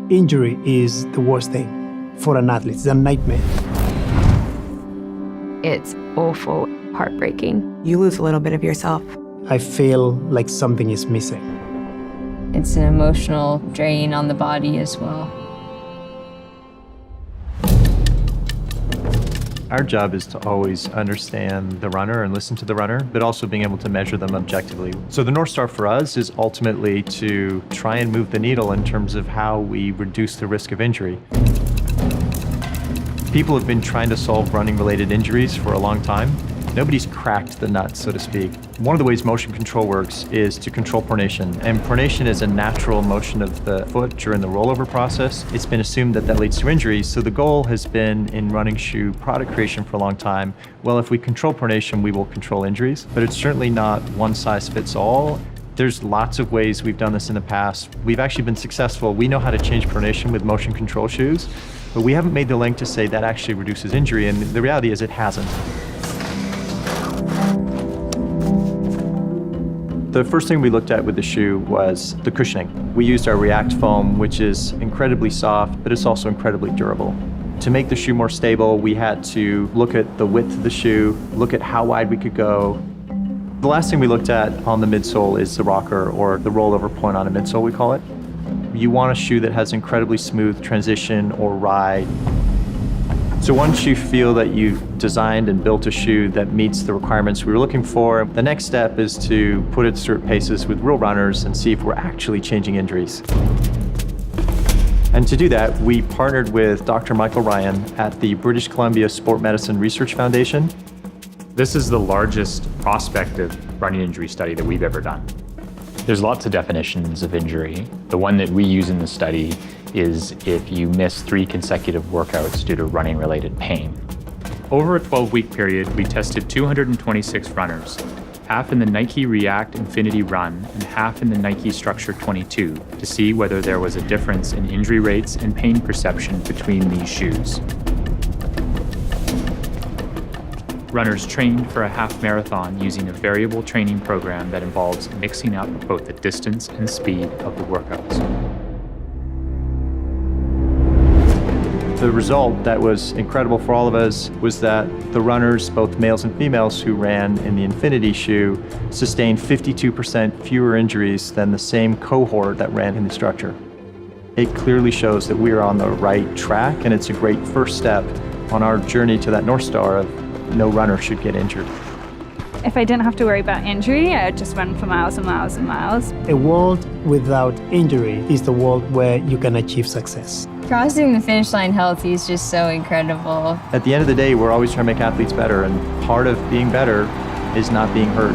Injury is the worst thing for an athlete. It's a nightmare. It's awful, heartbreaking. You lose a little bit of yourself. I feel like something is missing. It's an emotional drain on the body as well. Our job is to always understand the runner and listen to the runner, but also being able to measure them objectively. So the North Star for us is ultimately to try and move the needle in terms of how we reduce the risk of injury. People have been trying to solve running-related injuries for a long time. Nobody's cracked the nut, so to speak. One of the ways motion control works is to control pronation. And pronation is a natural motion of the foot during the rollover process. It's been assumed that that leads to injury. So the goal has been in running shoe product creation for a long time. Well, if we control pronation, we will control injuries. But it's certainly not one size fits all. There's lots of ways we've done this in the past. We've actually been successful. We know how to change pronation with motion control shoes, but we haven't made the link to say that actually reduces injury. And the reality is it hasn't. The first thing we looked at with the shoe was the cushioning. We used our React foam, which is incredibly soft, but it's also incredibly durable. To make the shoe more stable, we had to look at the width of the shoe, look at how wide we could go. The last thing we looked at on the midsole is the rocker, or the rollover point on a midsole, we call it. You want a shoe that has incredibly smooth transition or ride. So once you feel that you've designed and built a shoe that meets the requirements we were looking for, the next step is to put it through paces with real runners and see if we're actually changing injuries. And to do that, we partnered with Dr. Michael Ryan at the British Columbia Sport Medicine Research Foundation. This is the largest prospective running injury study that we've ever done. There's lots of definitions of injury. The one that we use in the study is if you miss 3 consecutive workouts due to running-related pain. Over a 12-week period, we tested 226 runners, half in the Nike React Infinity Run and half in the Nike Structure 22, to see whether there was a difference in injury rates and pain perception between these shoes. Runners trained for a half marathon using a variable training program that involves mixing up both the distance and speed of the workouts. The result that was incredible for all of us was that the runners, both males and females who ran in the Infinity shoe, sustained 52% fewer injuries than the same cohort that ran in the Structure. It clearly shows that we are on the right track, and it's a great first step on our journey to that North Star of no runner should get injured. If I didn't have to worry about injury, I would just run for miles and miles and miles. A world without injury is the world where you can achieve success. Crossing the finish line healthy is just so incredible. At the end of the day, we're always trying to make athletes better, and part of being better is not being hurt.